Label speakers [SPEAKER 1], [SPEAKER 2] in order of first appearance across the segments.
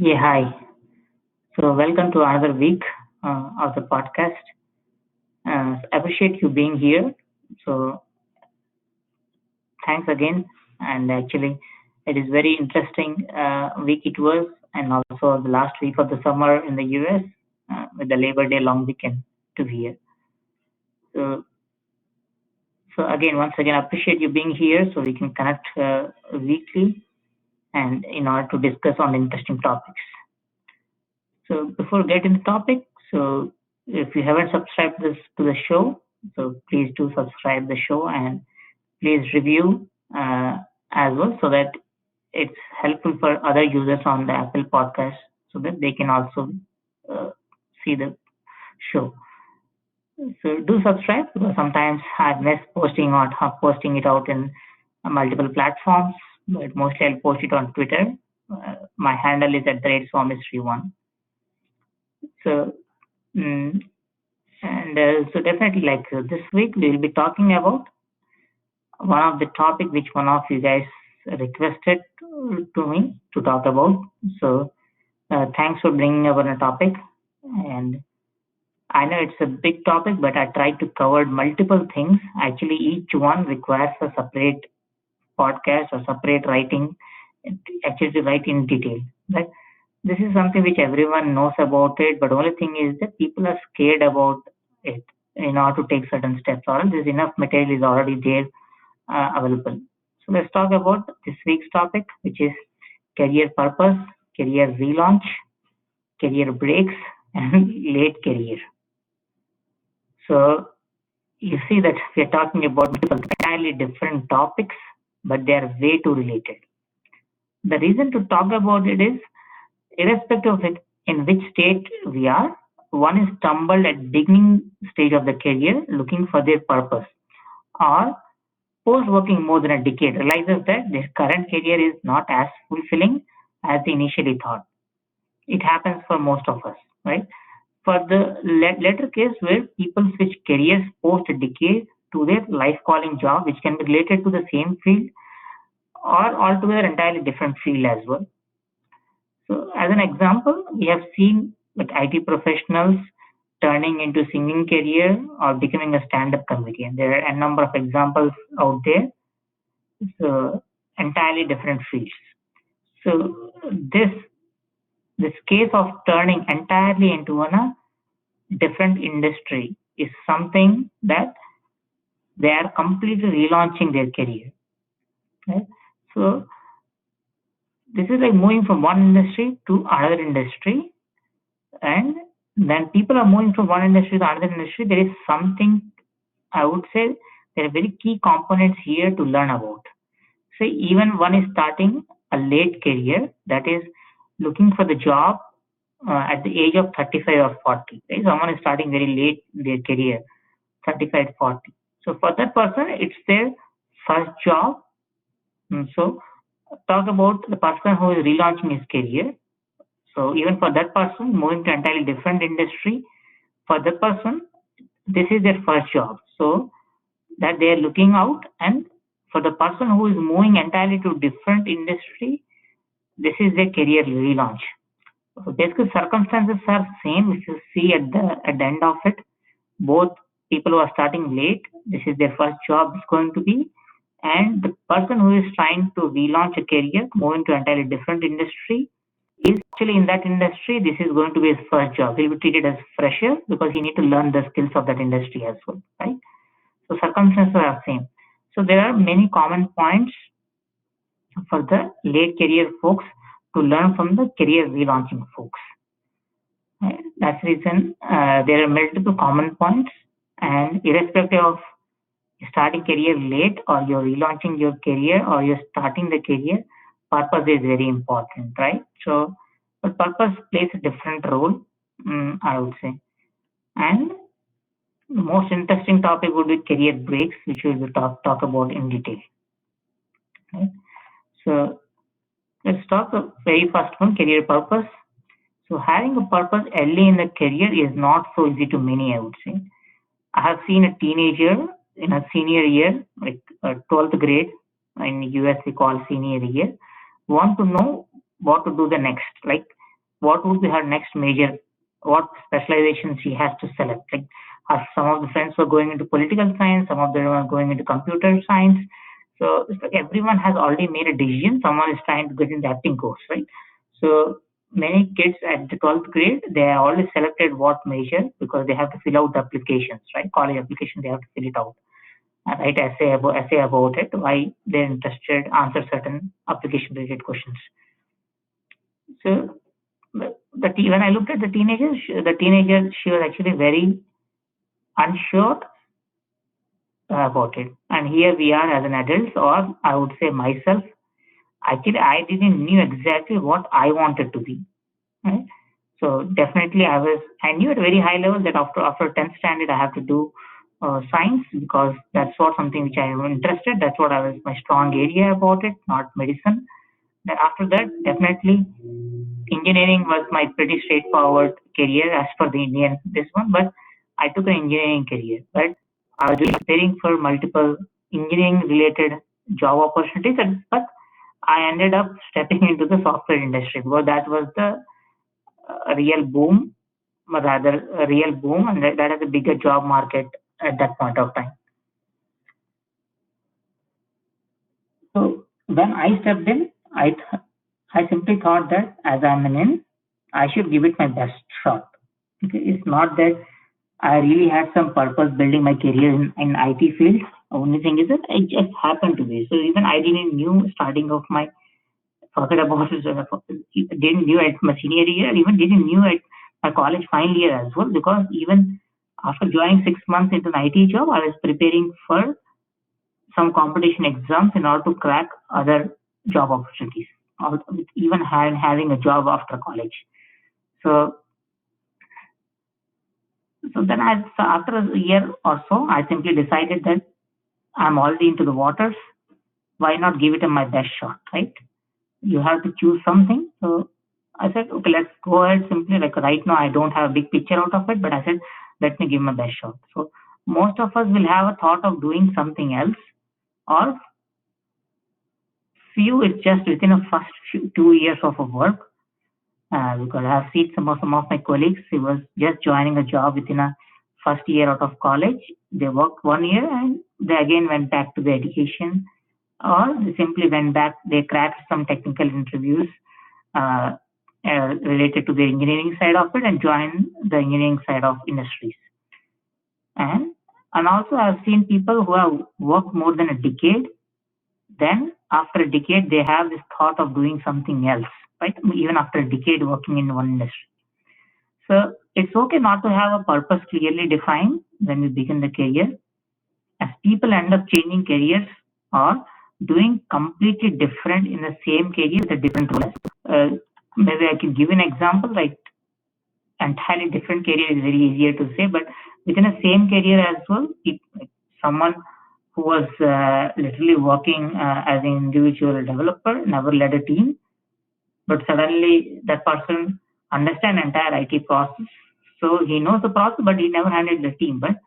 [SPEAKER 1] Yeah, hi. So, welcome to another week of the podcast. Appreciate you being here. So, thanks again. And actually, it is very interesting week it was, and also the last week of the summer in the US with the Labor Day long weekend to be here. So, again, once again, appreciate you being here so we can connect weekly and in order to discuss on interesting topics. So before getting the topic, so if you haven't subscribed this to the show, so please do subscribe the show and please review as well so that it's helpful for other users on the Apple podcast so that they can also uh, see the show. So do subscribe because sometimes I miss posting or posting it out in multiple platforms, but mostly I'll post it on Twitter. My handle is at the rate Swamistry1. So mm, And so definitely like this week we will be talking about one of the topic which one of you guys requested to me to talk about. So thanks for bringing up on a topic. And I know it's a big topic, but I tried to cover multiple things. Actually, each one requires a separate podcast or separate writing, actually to write in detail. But this is something which everyone knows about it, but only thing is that people are scared about it in order to take certain steps, or else there's enough material is already there available. So let's talk about this week's topic, which is career purpose, career relaunch, career breaks, and late career. So you see that we're talking about multiple entirely different topics, but they are way too related. The reason to talk about it is irrespective of it in which state we are, one is stumbled at beginning stage of the career looking for their purpose, or post working more than a decade realizes that their current career is not as fulfilling as they initially thought. It happens for most of us, right? For the latter case where people switch careers post a decade to their life calling job, which can be related to the same field or altogether entirely different field as well. So as an example, we have seen like IT professionals turning into singing career or becoming a stand-up comedian. There are a number of examples out there. So entirely different fields. So this case of turning entirely into a different industry is something that they are completely relaunching their career. Right? So this is like moving from one industry to another industry, and then people are moving from one industry to another industry. There is something I would say there are very key components here to learn about. Say even one is starting a late career, that is looking for the job at the age of 35 or 40. Right? Someone is starting very late their career, 35 to 40. So for that person, it's their first job. So talk about the person who is relaunching his career. So even for that person, moving to entirely different industry, for that person, this is their first job. So that they are looking out, and for the person who is moving entirely to different industry, this is their career relaunch. So basically circumstances are same. If you see at the end of it, both people who are starting late, this is their first job is going to be, and the person who is trying to relaunch a career, moving to entirely different industry, is actually in that industry. This is going to be his first job. He'll be treated as fresher because he need to learn the skills of that industry as well, right? So circumstances are same. So there are many common points for the late career folks to learn from the career relaunching folks. Right? That's the reason there are multiple common points, and irrespective of starting career late or you're relaunching your career or you're starting the career, purpose is very important, right? So, but purpose plays a different role, I would say. And the most interesting topic would be career breaks, which we will talk about in detail. Right? So let's talk the very first one, career purpose. So having a purpose early in the career is not so easy to many, I would say. I have seen a teenager in a senior year, like 12th grade, in US we call senior year, want to know what to do the next. Like what would be her next major, what specialization she has to select. Like some of the friends were going into political science, some of them were going into computer science. So it's like everyone has already made a decision. Someone is trying to get in the acting course, right? So many kids at the 12th grade, they are already selected what major because they have to fill out the applications, right? College application, they have to fill it out and write essay about it, why they're interested, answer certain application related questions. So when I looked at the teenager, she was actually very unsure about it. And here we are as an adult, or I would say myself. Actually, I didn't knew exactly what I wanted to be. Right? So definitely, I knew at a very high level that after 10th standard I have to do science because that's what something which I am interested. That's what I was my strong area about it, not medicine. Then after that, definitely engineering was my pretty straightforward career as per the Indian this one, but I took an engineering career. But I was really preparing for multiple engineering related job opportunities, but I ended up stepping into the software industry because that was the real boom, or rather a real boom, and that is a bigger job market at that point of time. So when I stepped in, I simply thought that as I'm in, I should give it my best shot. Okay, it's not that I really had some purpose building my career in IT field. Only thing is that it just happened to be. So even I didn't knew starting of my forget about it. Didn't knew at my senior year, even didn't knew at my college final year as well. Because even after joining 6 months into an IT job, I was preparing for some competition exams in order to crack other job opportunities, even having a job after college. So, so after a year or so, I simply decided that I'm already into the waters. Why not give it my best shot, right? You have to choose something. So I said, okay, let's go ahead simply. Like right now, I don't have a big picture out of it, but I said, let me give my best shot. So most of us will have a thought of doing something else, or few is just within a first 2 years of a work. Because I have seen some of my colleagues, he was just joining a job within a first year out of college. They worked 1 year and they again went back to the education, or they simply went back. They cracked some technical interviews uh, related to the engineering side of it and joined the engineering side of industries. And and also I've seen people who have worked more than a decade. Then after a decade, they have this thought of doing something else, right? Even after a decade working in one industry. So it's okay not to have a purpose clearly defined when you begin the career, as people end up changing careers or doing completely different in the same career with a different role. Maybe I can give an example like entirely different career is very easier to say, but within the same career as well, like someone who was literally working as an individual developer, never led a team, but suddenly that person understand entire IT process. So he knows the process, but he never handled the team. But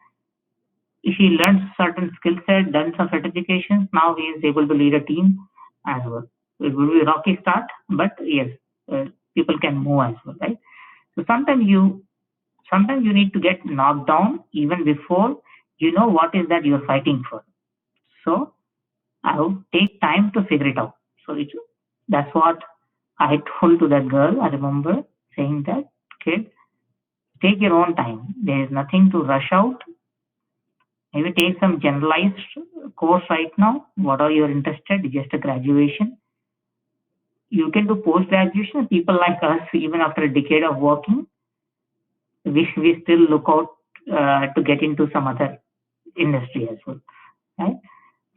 [SPEAKER 1] if he learns certain skill set, done some certifications, now he is able to lead a team as well. It will be a rocky start, but yes, people can move as well, right? So sometimes you need to get knocked down even before you know what is that you're fighting for. So I would take time to figure it out. So that's what I told to that girl. I remember saying that, kid, take your own time. There is nothing to rush out. Maybe take some generalized course right now. What are you interested? Just a graduation. You can do post graduation. People like us, even after a decade of working, we still look out to get into some other industry as well, right?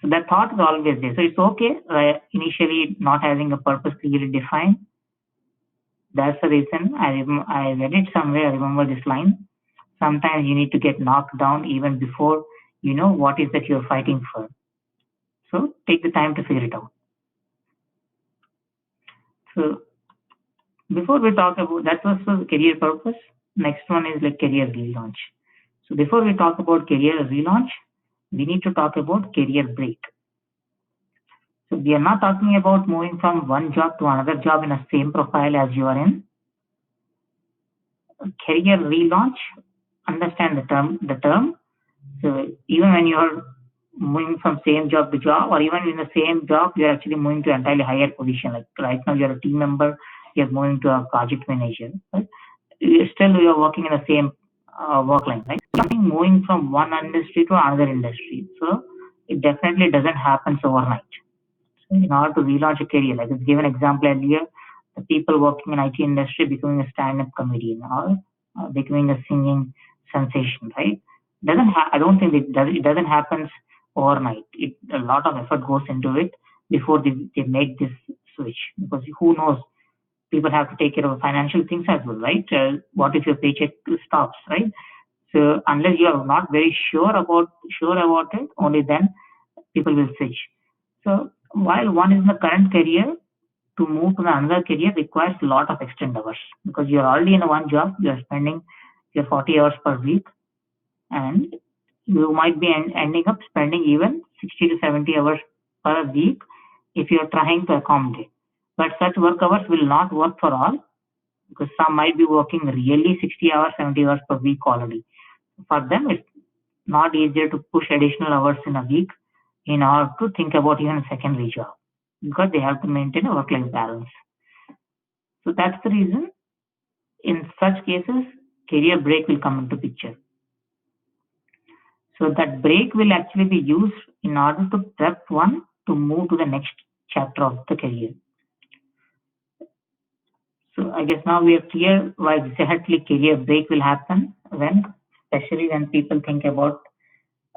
[SPEAKER 1] So that thought is always there. So it's okay initially not having a purpose clearly defined. That's the reason I read it somewhere. I remember this line. Sometimes you need to get knocked down even before you know what is that you're fighting for. So take the time to figure it out. So before we talk about that was for career purpose. Next one is like career relaunch. So before we talk about career relaunch, we need to talk about career break. So we are not talking about moving from one job to another job in the same profile as you are in. career relaunch, understand the term. So even when you're moving from same job to job, or even in the same job, you're actually moving to entirely higher position. Like right now, you're a team member, you're moving to a project manager. Right? You're working in the same work line, right? Something moving from one industry to another industry. So it definitely doesn't happen overnight. So in order to relaunch a career, like I gave an example earlier, the people working in IT industry becoming a stand-up comedian or becoming a singing sensation, right? I don't think it doesn't happen overnight. A lot of effort goes into it before they make this switch, because who knows, people have to take care of financial things as well, right? What if your paycheck stops, right? So unless you are not very sure about it, only then people will switch. So while one is in the current career, to move to another career requires a lot of extended hours, because you're already in one job, you're spending your 40 hours per week, and you might be ending up spending even 60 to 70 hours per week if you're trying to accommodate. But such work hours will not work for all, because some might be working really 60 hours, 70 hours per week already. For them, it's not easier to push additional hours in a week in order to think about even a secondary job, because they have to maintain a work-life balance. So that's the reason in such cases, career break will come into picture. So that break will actually be used in order to prep one to move to the next chapter of the career. So I guess now we are clear why exactly career break will happen especially when people think about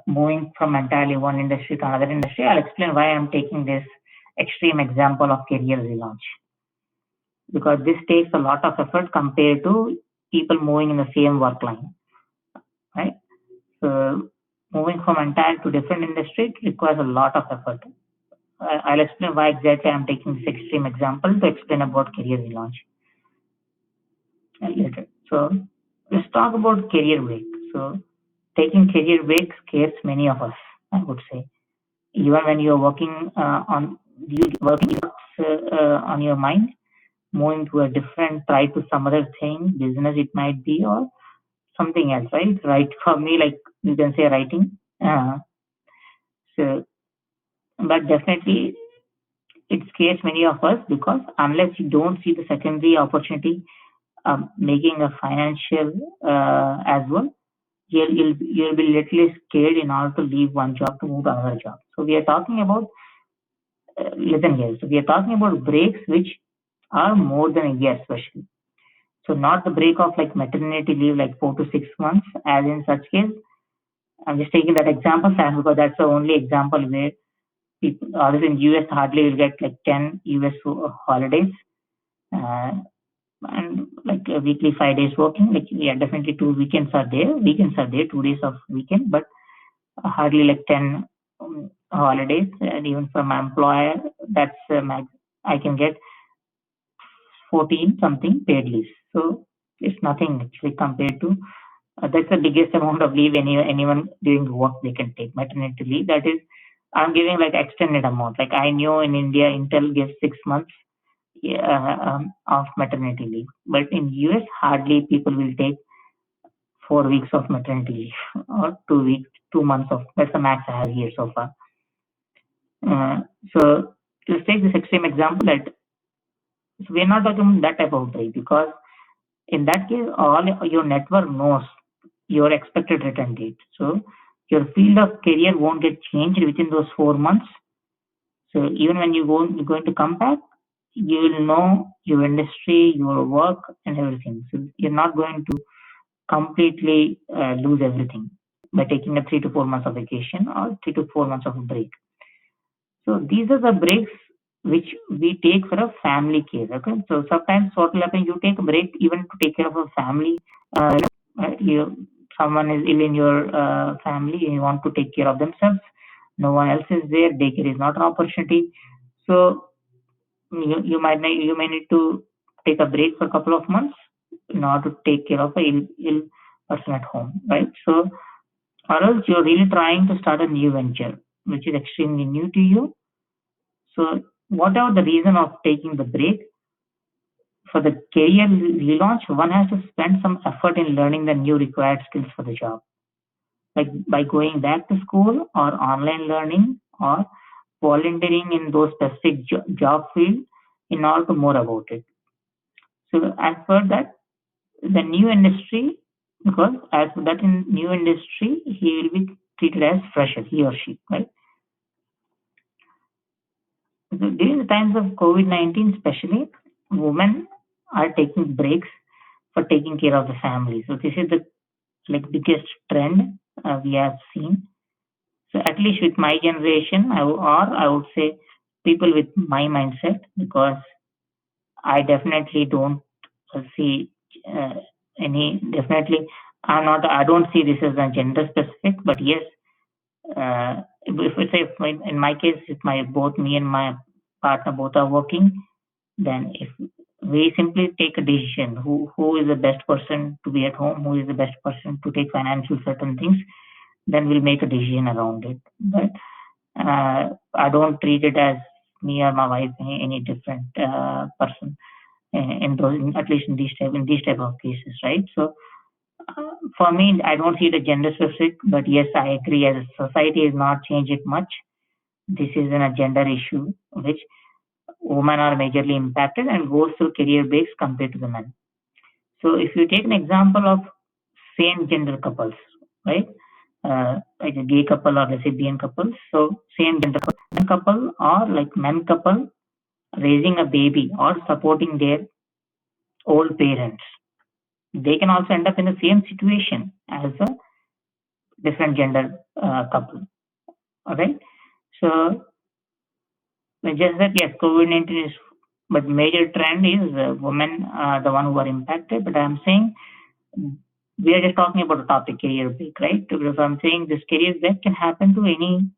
[SPEAKER 1] moving from entirely one industry to another industry. I'll explain why I'm taking this extreme example of career relaunch, because this takes a lot of effort compared to people moving in the same work line, right? So moving from entire to different industry requires a lot of effort. I'll explain why exactly I'm taking this extreme example to explain about career relaunch later. So let's talk about career break. So taking career break scares many of us, I would say. Even when you're working working on your mind, moving to a different, try to some other thing, business it might be, or something else, right? Right, for me, like you can say writing. So, but definitely it scares many of us, because unless you don't see the secondary opportunity, making a financial as well, you'll be literally scared in order to leave one job to move to another job. So we are talking about listen here. So we are talking about breaks which are more than a year, especially. So not the break of like maternity leave, like 4 to 6 months, as in such case. I'm just taking that example, Sam, because that's the only example where people, others in US hardly will get like 10 US holidays, uh, and like a weekly 5 days working. Like yeah, definitely 2 weekends are there. Weekends are there, 2 days of weekend, but hardly like 10 holidays. And even from my employer, that's max. I can get 14 something paid leaves. So it's nothing actually compared to that's the biggest amount of leave anyone doing work they can take. Maternity leave, that is, I'm giving like extended amount. Like I know in India, Intel gives 6 months of maternity leave, but in US, hardly people will take 4 weeks of maternity leave or 2 weeks, 2 months of. That's the max I have here so far. Uh, so let's take this extreme example that so we're not talking about that type of break, because in that case, all your network knows your expected return date. So your field of career won't get changed within those 4 months. So even when you're going to come back, you will know your industry, your work, and everything. So you're not going to completely lose everything by taking a 3 to 4 months of vacation or 3 to 4 months of a break. So these are the breaks which we take for a family care. Okay, so sometimes what will happen, you take a break even to take care of a family. You someone is ill in your family and you want to take care of themselves. No one else is there. Daycare is not an opportunity. So you may need to take a break for a couple of months in order to take care of a ill person at home, right? So or else you're really trying to start a new venture which is extremely new to you. So whatever the reason of taking the break, For the career relaunch, one has to spend some effort in learning the new required skills for the job, like by going back to school or online learning or volunteering in those specific job field in order to more about it. So as per that, the new industry, because as per that in new industry, he will be treated as fresher, he or she, right? So during the times of COVID-19, especially, women are taking breaks for taking care of the family. So this is the biggest trend we have seen. So at least with my generation, I would say people with my mindset, because I definitely don't see uh, any. Definitely, I'm not. I don't see this as a gender specific, but yes, if we say in my case, if my both me and my partner both are working, then if we simply take a decision, who is the best person to be at home, who is the best person to take financial certain things, then we'll make a decision around it. But I don't treat it as me or my wife any different person in those, at least in these type of cases, right? So for me, I don't see the gender specific, but yes, I agree. As a society has not changed it much. This is a gender issue, which women are majorly impacted and goes through career breaks compared to the men. So if you take an example of same gender couples, right? Like a gay couple or lesbian couple. So same gender couple or like men couple raising a baby or supporting their old parents. They can also end up in the same situation as a different gender couple. All right. So just that yes, COVID-19 is, but major trend is women are the one who are impacted. But I'm saying we are just talking about a topic, career break, right? Because I'm saying this career break can happen to any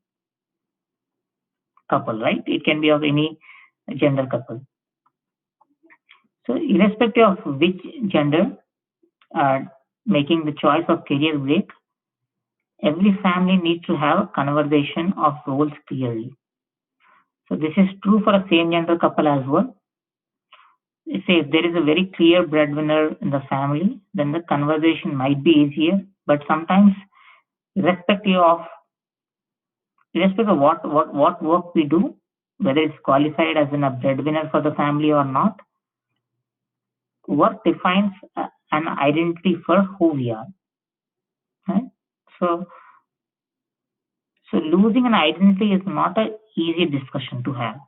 [SPEAKER 1] couple, right? It can be of any gender couple. So irrespective of which gender are making the choice of career break, every family needs to have a conversation of roles clearly. So this is true for a same gender couple as well. Say if there is a very clear breadwinner in the family, then the conversation might be easier. But sometimes, irrespective of what work we do, whether it's qualified as a breadwinner for the family or not, work defines an identity for who we are. Right? So, so losing an identity is not an easy discussion to have.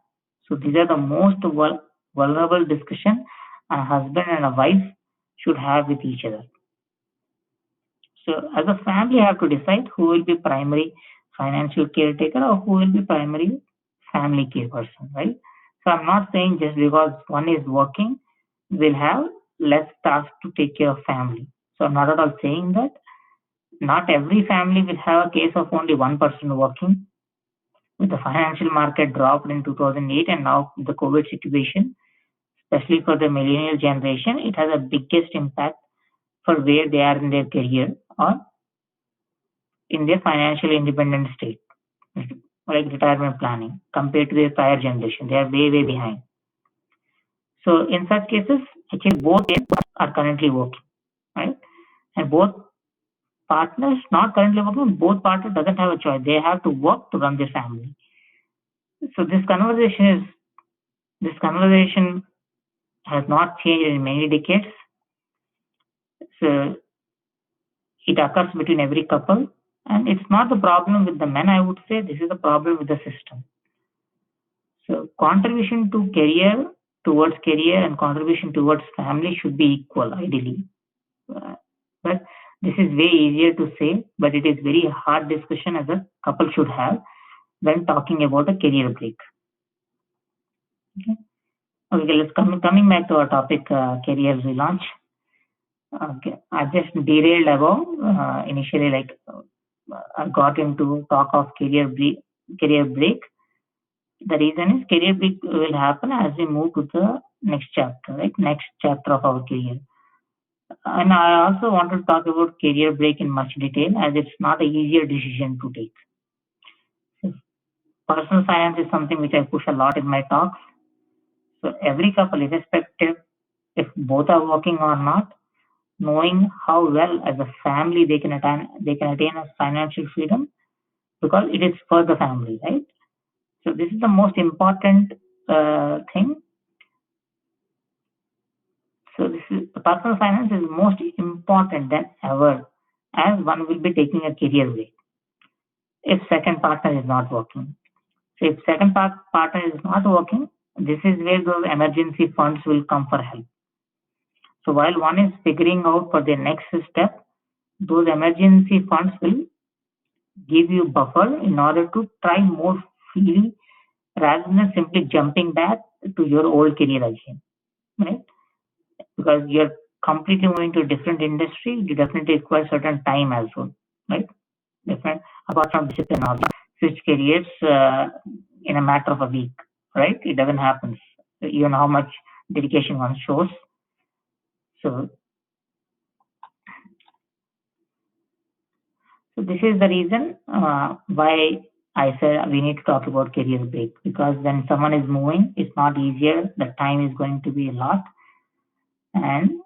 [SPEAKER 1] So these are the most vulnerable discussion a husband and a wife should have with each other. So as a family, you have to decide who will be primary financial caretaker or who will be primary family care person, right? So I'm not saying just because one is working, will have less tasks to take care of family. So I'm not at all saying that. Not every family will have a case of only one person working. With the financial market dropped in 2008 and now the COVID situation, especially for the millennial generation, it has a biggest impact for where they are in their career or in their financial independent state, like retirement planning, compared to their prior generation. They are way behind. So in such cases, actually both parents are currently working, right? And both partners not currently working, both partners doesn't have a choice. They have to work to run their family. So this conversation has not changed in many decades. So it occurs between every couple, and it's not the problem with the men. I would say this is the problem with the system. So contribution to career and contribution towards family should be equal, ideally. Uh, but this is way easier to say, but it is very hard discussion as a couple should have when talking about a career break. Okay, okay let's coming back to our topic, career relaunch. Okay, I just derailed about initially I got into talk of career break. The reason is career break will happen as we move to the next chapter, right? Next chapter of our career. And I also want to talk about career break in much detail as it's not an easier decision to take. Personal finance is something which I push a lot in my talks. So every couple, irrespective if both are working or not, knowing how well as a family they can attain a financial freedom because it is for the family, right? So this is the most important thing. So this is the personal finance is most important than ever, as one will be taking a career break if second partner is not working. So if second partner is not working, this is where those emergency funds will come for help. So while one is figuring out for the next step, those emergency funds will give you buffer in order to try more freely rather than simply jumping back to your old career again, right? Because you're completely moving to a different industry, you definitely require certain time as well, right? Different apart from discipline or switch careers in a matter of a week, right? It doesn't happen. You know how much dedication one shows. So, so this is the reason why I said we need to talk about career break because when someone is moving, it's not easier. The time is going to be a lot, and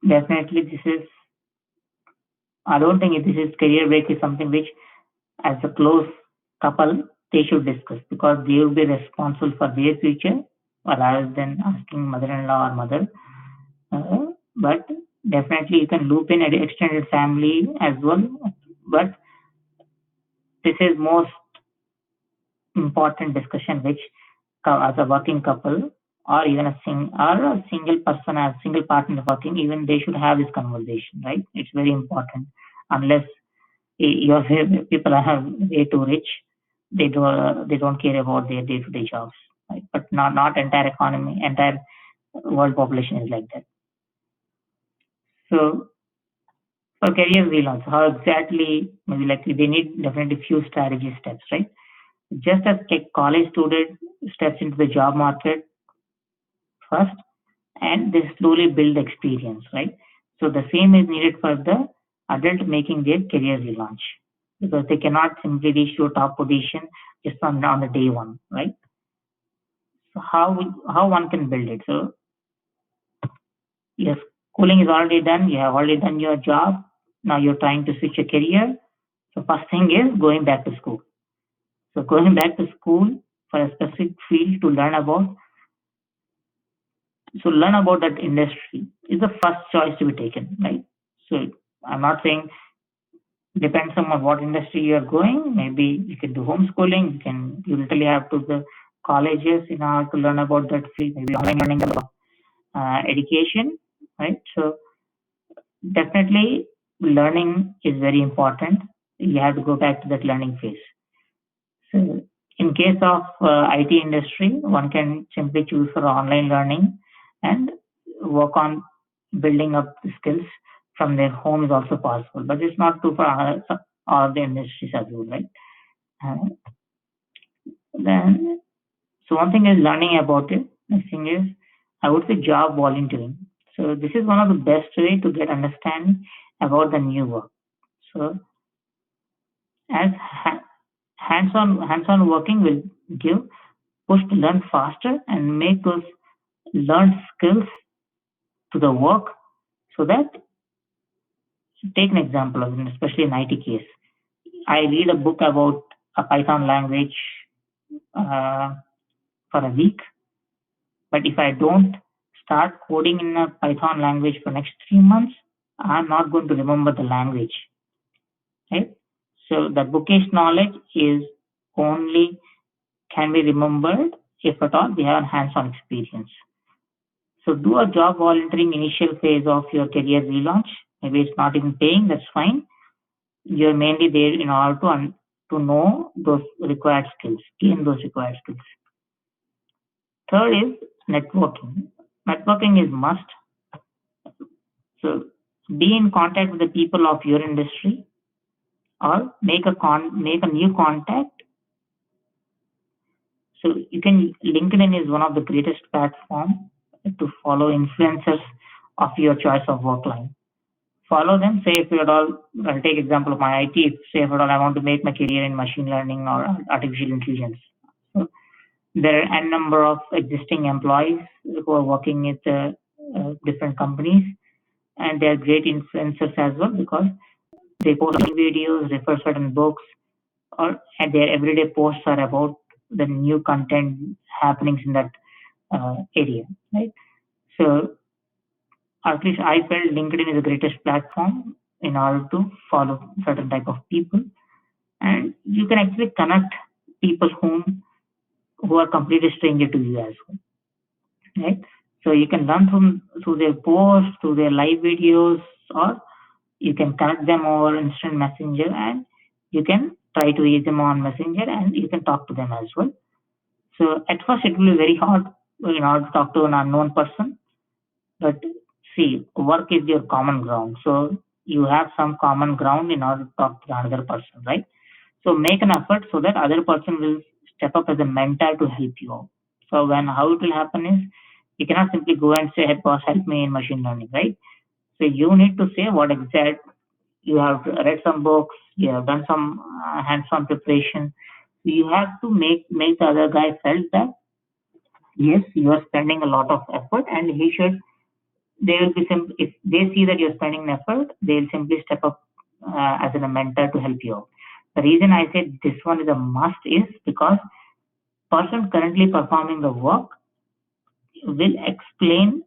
[SPEAKER 1] definitely this is. I don't think this is career break is something which, as a close couple, they should discuss because they will be responsible for their future rather than asking mother-in-law or mother. But definitely you can loop in an extended family as well. But this is most important discussion which as a working couple or even a single person as single partner working, even they should have this conversation, right? It's very important. Unless your people are way too rich, they don't care about their day-to-day jobs, right? But not entire economy, entire world population is like that. So for career relaunch, how exactly maybe like they need definitely few strategy steps, right? Just as college student steps into the job market first, and they slowly build experience, right? So the same is needed for the adult making their career relaunch because they cannot simply reach to a top position just on the day one, right? So how one can build it? So your schooling is already done, you have already done your job. Now you're trying to switch a career. So first thing is going back to school. So going back to school for a specific field to learn about that industry is the first choice to be taken, right? So I'm not saying depends on what industry you are going. Maybe you can do homeschooling. You literally have to the colleges in order to learn about that field. Maybe online learning about education, right? So definitely learning is very important. You have to go back to that learning phase. So in case of IT industry, one can simply choose for online learning and work on building up the skills from their home is also possible. But it's not true for all the industries as well, right? Uh, then, so one thing is learning about it. Next thing is, I would say job volunteering. So this is one of the best way to get understanding about the new work. So as hands-on working will give push to learn faster and make those learned skills to the work so that take an example of it, especially in IT case. I read a book about a Python language uh, for a week, but if I don't start coding in a Python language for next 3 months, I'm not going to remember the language, right? So the bookish knowledge is only can be remembered if at all we have hands-on experience. So do a job volunteering initial phase of your career relaunch. Maybe it's not even paying, that's fine. You're mainly there in order to know those required skills, gain those required skills. Third is networking. Networking is must. So be in contact with the people of your industry or make a new contact. So you can LinkedIn is one of the greatest platform to follow influencers of your choice of work line. Follow them. Say if you're at all, I'll take example of my IT. If say if at all I want to make my career in machine learning or artificial intelligence. So there are n number of existing employees who are working with different companies, and they are great influencers as well because they post videos, refer certain books, or and their everyday posts are about the new content happenings in that area, right? So at least I felt LinkedIn is the greatest platform in order to follow certain type of people, and you can actually connect people who are completely stranger to you as well, right? So you can learn from through their posts, through their live videos, or you can connect them over instant messenger, and you can try to reach them on messenger, and you can talk to them as well. So at first it will be very hard in order to talk to an unknown person, but see, work is your common ground. So you have some common ground in order to talk to the other person, right? So make an effort so that other person will step up as a mentor to help you out. So when how it will happen is you cannot simply go and say, "Hey boss, help me in machine learning," right? So you need to say what exact you have read some books, you have done some hands-on preparation. You have to make the other guy felt that yes, you are spending a lot of effort, and he should. They will be if they see that you're spending effort, they'll simply step up as a mentor to help you out. The reason I said this one is a must is because person currently performing the work will explain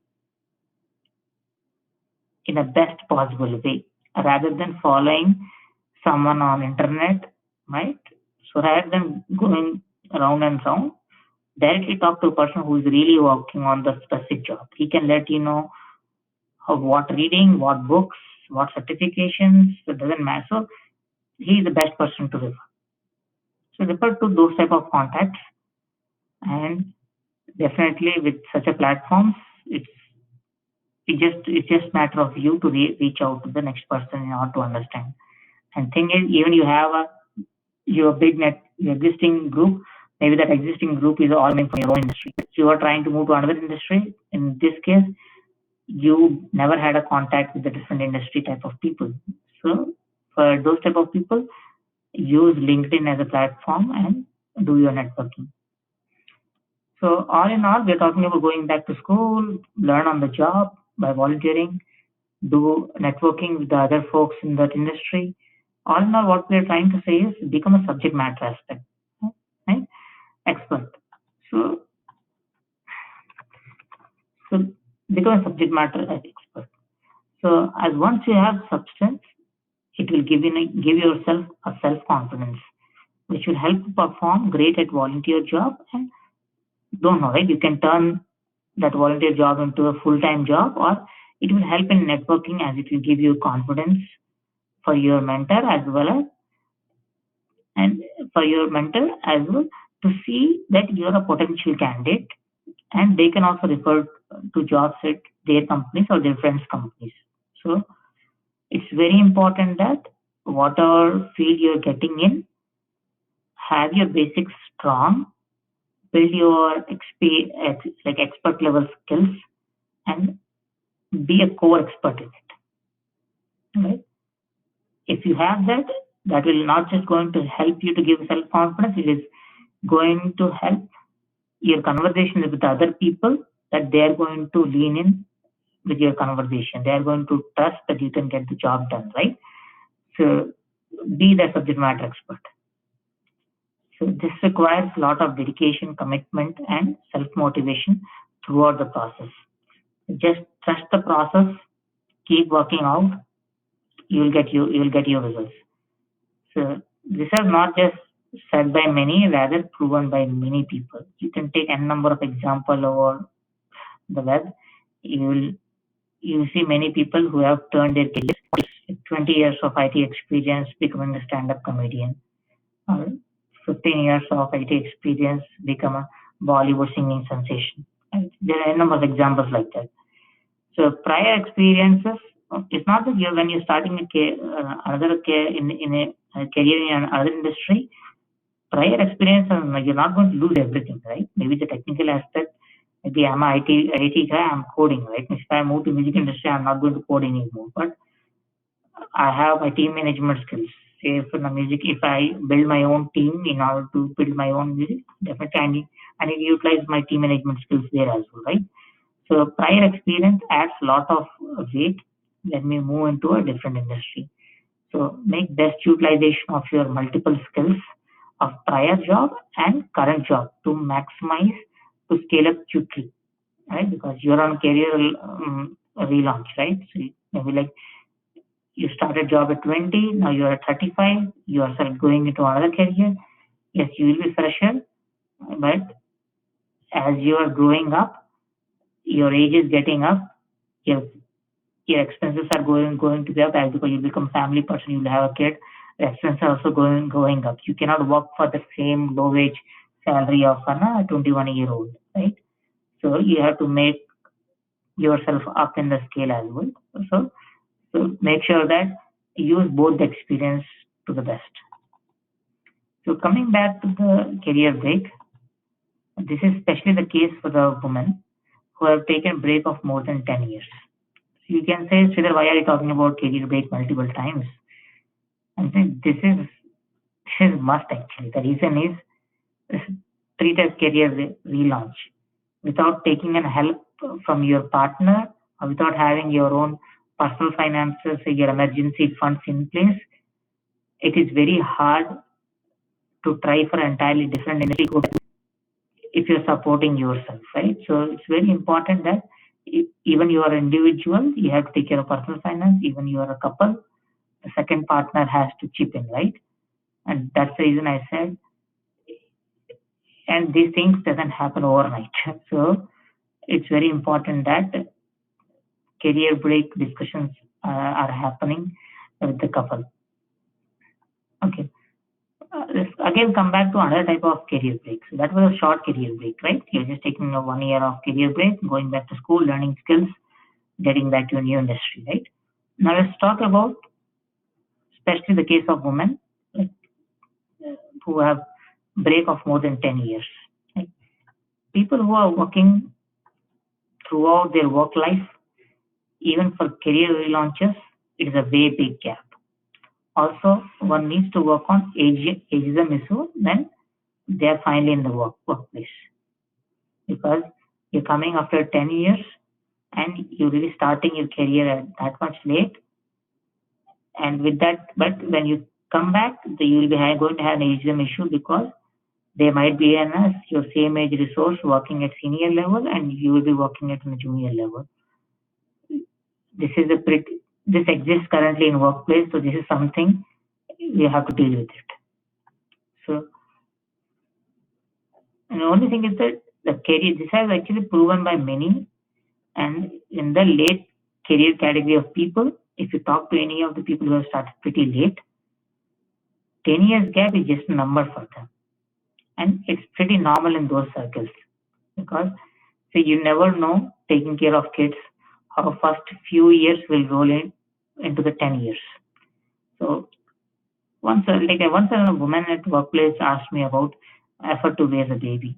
[SPEAKER 1] in the best possible way rather than following someone on internet, right? So rather than going round and round, directly talk to a person who is really working on the specific job. He can let you know what reading, what books, what certifications. It doesn't matter. So he is the best person to refer. So refer to those type of contacts, and definitely with such a platforms, it's just matter of you to reach out to the next person in order to understand. And thing is, even you have your big net your existing group, maybe that existing group is all meant for your own industry. If you are trying to move to another industry, in this case, you never had a contact with the different industry type of people. So for those type of people, use LinkedIn as a platform and do your networking. So all in all, we're talking about going back to school, learn on the job by volunteering, do networking with the other folks in that industry. All in all, what we're trying to say is become a subject matter aspect, right? Expert. So, so become a subject matter expert. So as once you have substance, it will give yourself a self confidence, which will help you perform great at volunteer job. And don't know, right? You can turn that volunteer job into a full time job, or it will help in networking as it will give you confidence for your mentor as well as and for your mentor as well to see that you're a potential candidate, and they can also refer to jobs at their companies or their friends' companies. So it's very important that whatever field you're getting in, have your basics strong, build your like expert level skills, and be a core expert in it. Right? If you have that, that will not just going to help you to give self confidence. It is going to help your conversation with other people that they are going to lean in with your conversation. They are going to trust that you can get the job done, right? So be the subject matter expert. So this requires a lot of dedication, commitment, and self-motivation throughout the process. Just trust the process, keep working out, you will get your results. So this is not just said by many, rather proven by many people. You can take n number of example over the web. You see many people who have turned their careers, 20 years of IT experience becoming a stand-up comedian, or 15 years of IT experience become a Bollywood singing sensation. And there are a number of examples like that. So prior experiences, it's not that when you're starting another in a career in another industry, prior experience, you're not going to lose everything, right? Maybe the technical aspect, maybe I'm an IT guy, I'm coding, right? If I move to music industry, I'm not going to code anymore, but I have my team management skills. Say for the music, if I build my own team in order to build my own music, definitely I need to utilize my team management skills there as well, right? So prior experience adds a lot of weight when we move into a different industry. So make best utilization of your multiple skills of prior job and current job to maximize to scale up quickly, right? Because you're on career relaunch, right? So maybe like you started job at 20, now you're at 35, you are going into another career. Yes, you will be fresher, but as you are growing up, your age is getting up, your your expenses are going to be up as because you become family person, you'll have a kid. The expenses are also going up. You cannot work for the same low wage salary of a 21-year-old, right? So you have to make yourself up in the scale as well. So so make sure that you use both the experience to the best. So coming back to the career break, this is especially the case for the women who have taken break of more than 10 years. So you can say, Sridhar, why are you talking about career break multiple times? I think this is must actually. The reason is treat as career relaunch. Without taking an help from your partner or without having your own personal finances, your emergency funds in place, it is very hard to try for entirely different industry if you're supporting yourself, right? So it's very important that even you are individual, you have to take care of personal finance. Even you are a couple, the second partner has to chip in, right? And that's the reason I said, and these things doesn't happen overnight. So it's very important that career break discussions are happening with the couple. Okay. Let's again come back to another type of career break. So that was a short career break, right? You're just taking a 1 year of career break, going back to school, learning skills, getting back to a new industry, right? Now let's talk about especially the case of women like, who have break of more than 10 years. Right? People who are working throughout their work life, even for career relaunches, it is a way big gap. Also, one needs to work on ageism issue when they are finally in the workplace. Because you're coming after 10 years and you're really starting your career at that much late. And with that, but when you come back, you'll be going to have an ageism issue because they might be an your same age resource working at senior level and you will be working at a junior level. This exists currently in workplace, so this is something we have to deal with it. So and the only thing is that the career this has actually proven by many and in the late career category of people, if you talk to any of the people who have started pretty late, 10 years gap is just a number for them. And it's pretty normal in those circles because see, you never know taking care of kids how first few years will roll into the 10 years. So once a woman at workplace asked me about effort to raise a baby.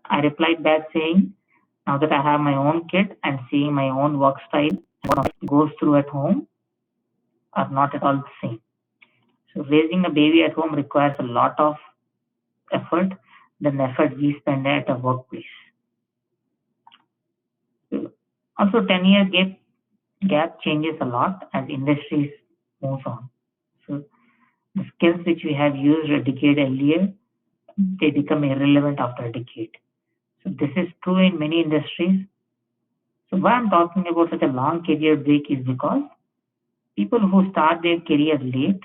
[SPEAKER 1] I replied back saying, now that I have my own kid and seeing my own work style what goes through at home are not at all the same. So raising a baby at home requires a lot of effort than the effort we spend at a workplace. So also 10-year gap changes a lot as industries moves on. So the skills which we have used a decade earlier, they become irrelevant after a decade. So this is true in many industries. So why I'm talking about such a long career break is because people who start their career late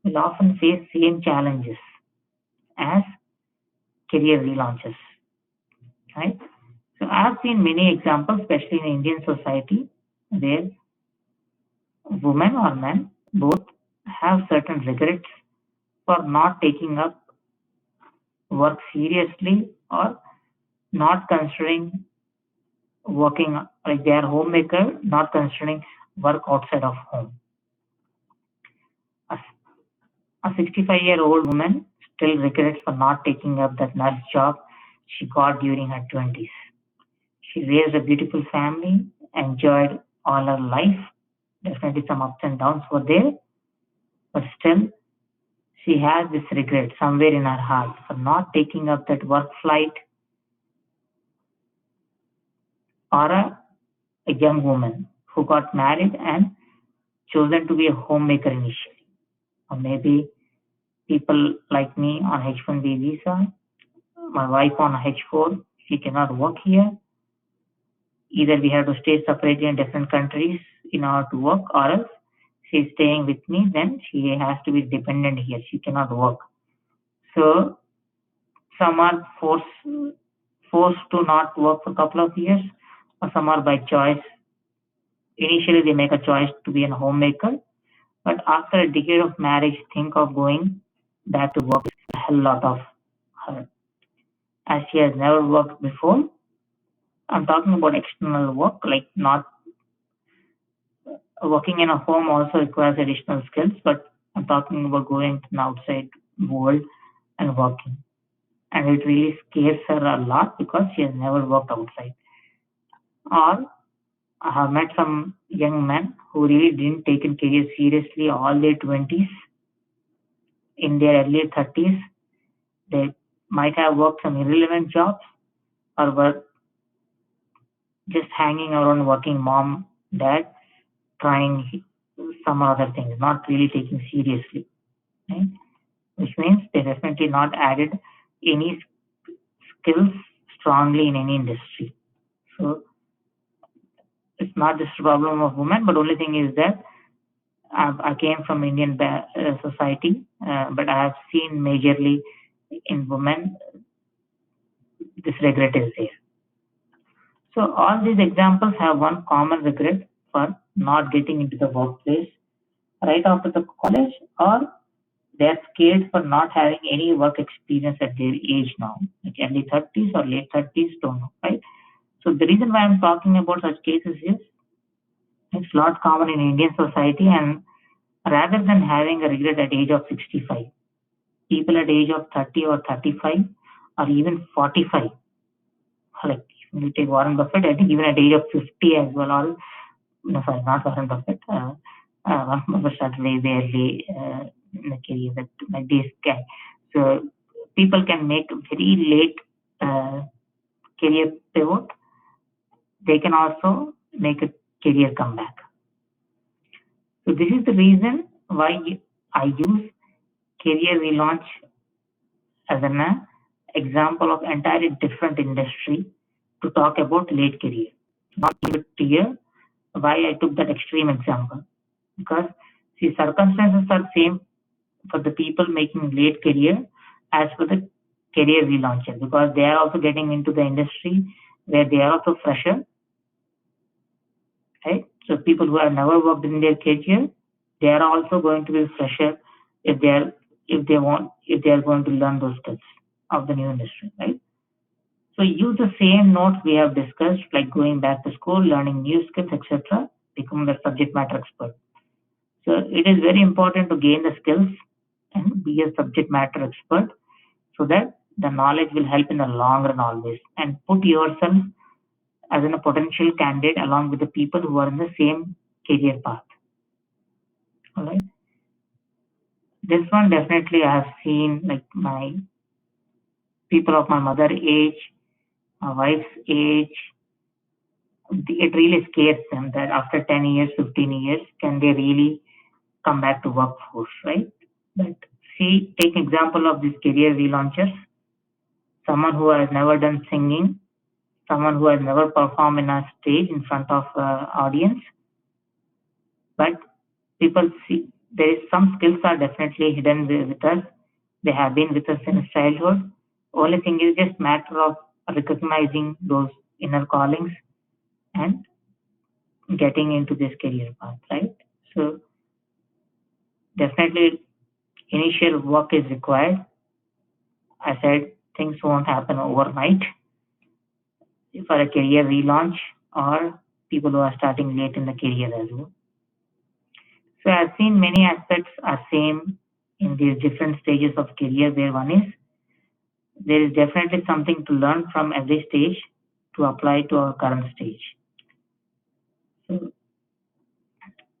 [SPEAKER 1] will often face same challenges as career relaunches, right? So I have seen many examples, especially in Indian society, where women or men both have certain regrets for not taking up work seriously or not considering working like they are homemaker, not considering work outside of home. A, a 65-year-old woman still regrets for not taking up that nurse job she got during her 20s. She raised a beautiful family, enjoyed all her life. Definitely some ups and downs were there, but still she has this regret somewhere in her heart for not taking up that work flight or a young woman who got married and chosen to be a homemaker initially. Or maybe people like me on H-1B visa, my wife on H-4, she cannot work here. Either we have to stay separately in different countries in order to work, or else she's staying with me, then she has to be dependent here. She cannot work. So some are forced to not work for a couple of years, or some are by choice. Initially, they make a choice to be a homemaker, but after a decade of marriage, think of going back to work is a hell lot of her. As she has never worked before, I'm talking about external work, like not working in a home also requires additional skills, but I'm talking about going to an outside world and working. And it really scares her a lot because she has never worked outside. Or I have met some young men who really didn't take a career seriously all their 20s. In their early 30s, they might have worked some irrelevant jobs or were just hanging around working mom, dad, trying some other things, not really taking seriously. Right? Which means they definitely not added any skills strongly in any industry. So it's not just a problem of women, but only thing is that I came from Indian society, but I have seen majorly in women this regret is there. So all these examples have one common regret for not getting into the workplace right after the college, or they're scared for not having any work experience at their age now, like early 30s or late 30s, don't know, right? So the reason why I'm talking about such cases is it's not common in Indian society, and rather than having a regret at age of 65, people at age of 30 or 35 or even 45, like if you take Warren Buffett, I think even at age of 50 as well, or no, sorry, not Warren Buffett. Warren Buffett started very early in the career, but like this guy. So people can make a very late career pivot. They can also make a career comeback. So this is the reason why I use career relaunch as an example of entirely different industry to talk about late career. Not even clear why I took that extreme example, because the circumstances are same for the people making late career as for the career relauncher, because they are also getting into the industry where they are also fresher, right? So people who have never worked in their career, they are also going to be fresher if they are if they are going to learn those skills of the new industry, right? So use the same notes we have discussed, like going back to school, learning new skills, etc., becoming a subject matter expert. So it is very important to gain the skills and be a subject matter expert so that the knowledge will help in the long run always, and put yourself as a potential candidate along with the people who are in the same career path. All right. This one definitely I have seen, like my people of my mother age, my wife's age, it really scares them that after 10 years, 15 years, can they really come back to workforce, right? But see, take example of these career relaunchers, someone who has never done singing, someone who has never performed in a stage in front of audience, but people see there is some skills are definitely hidden with us. They have been with us since childhood. Only thing is just matter of recognizing those inner callings and getting into this career path, right? So definitely initial work is required. I said things won't happen overnight for a career relaunch or people who are starting late in the career as well. So I've seen many aspects are same in these different stages of career, where one is there is definitely something to learn from every stage to apply to our current stage. So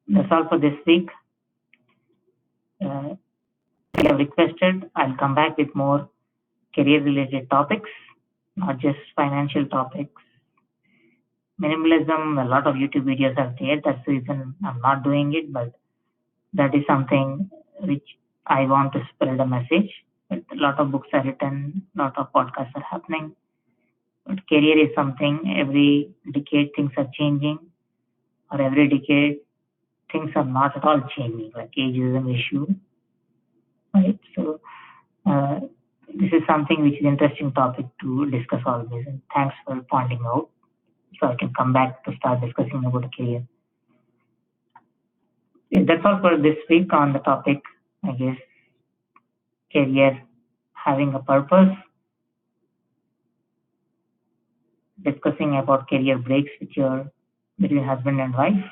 [SPEAKER 1] that's all for this week. If you have requested, I'll come back with more career related topics, not just financial topics, minimalism, a lot of YouTube videos are there. That's the reason I'm not doing it, but that is something which I want to spread a message. But a lot of books are written, a lot of podcasts are happening. But career is something every decade things are changing, or every decade things are not at all changing, like ageism issue, right? So uh, this is something which is interesting topic to discuss always. And thanks for pointing out, so I can come back to start discussing about the career. Yeah, that's all for this week on the topic. I guess career having a purpose, discussing about career breaks with your between husband and wife,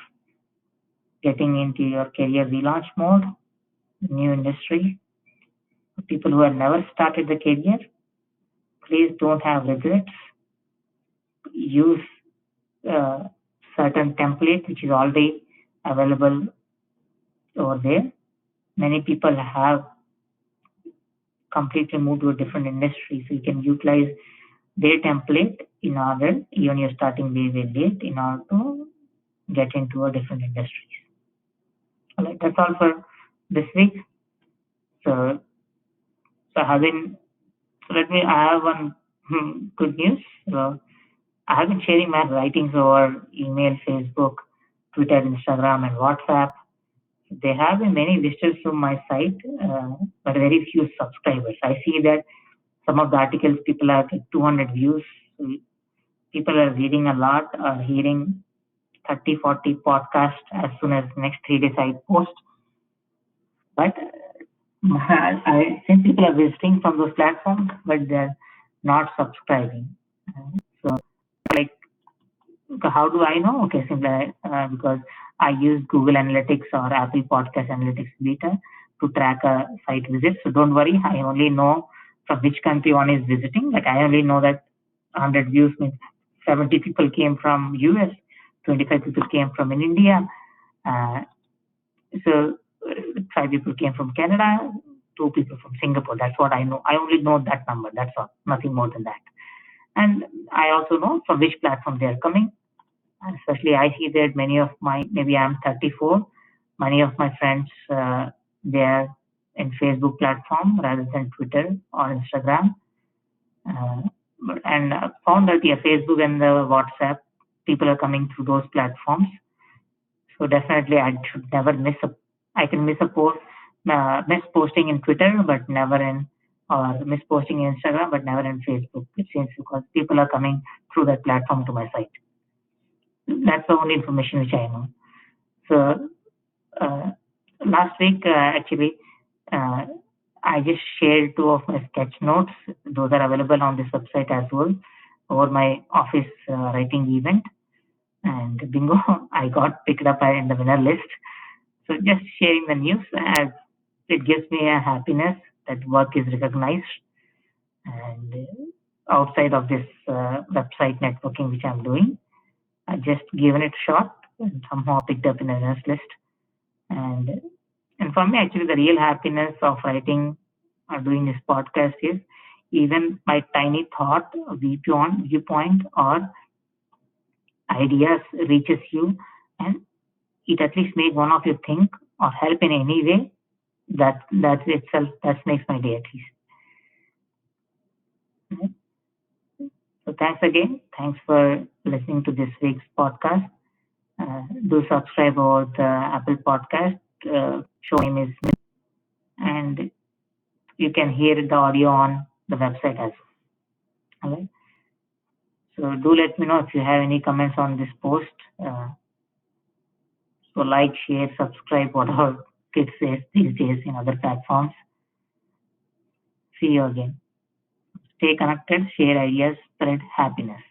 [SPEAKER 1] getting into your career relaunch mode, new industry. People who have never started the career, please don't have regrets. Use certain template which is already available over there. Many people have completely moved to a different industry, so you can utilize their template in order, even you're starting very late, in order to get into a different industries. All right, that's all for this week. So, so I have been, so let me, I have one good news. So I have been sharing my writings over email, Facebook, Twitter, Instagram, and WhatsApp. There have been many visitors to my site, but very few subscribers. I see that some of the articles people have 200 views. People are reading a lot, are hearing 30, 40 podcasts as soon as next 3 days I post. But since people are visiting from those platforms, but they're not subscribing. So, like, how do I know? Okay, simply because I use Google Analytics or Apple Podcast Analytics Beta to track a site visit. So don't worry, I only know from which country one is visiting. Like I only know that 100 views means 70 people came from US, 25 people came from in India, uh, so 5 people came from Canada, 2 people from Singapore. That's what I know. I only know that number. That's all. Nothing more than that. And I also know from which platform they are coming. Especially, I see that many of my, maybe I'm 34, many of my friends, they are in Facebook platform rather than Twitter or Instagram. Uh, and found that yeah, Facebook and the WhatsApp, people are coming through those platforms. So definitely, I should never miss a. I can miss a post, miss posting in Twitter, but never in, or miss posting in Instagram, but never in Facebook. It seems because people are coming through that platform to my site. That's the only information which I know. So uh, last week, actually, uh, I just shared 2 of my sketch notes. Those are available on this website as well over my office writing event. And bingo, I got picked up in the winner list. So just sharing the news as it gives me a happiness that work is recognized. And outside of this website networking which I'm doing, I just given it a shot and somehow picked up in a winners list. And and for me, actually, the real happiness of writing or doing this podcast is even my tiny thought, viewpoint, or ideas reaches you, and it at least make one of you think or help in any way. That itself that makes my day at least. Right? So thanks again. Thanks for listening to this week's podcast. Do subscribe over the Apple Podcast. Show name is Smith, and you can hear the audio on the website as well. All right. So do let me know if you have any comments on this post. So like, share, subscribe, whatever kids say these days in other platforms. See you again. Stay connected, share ideas, spread happiness.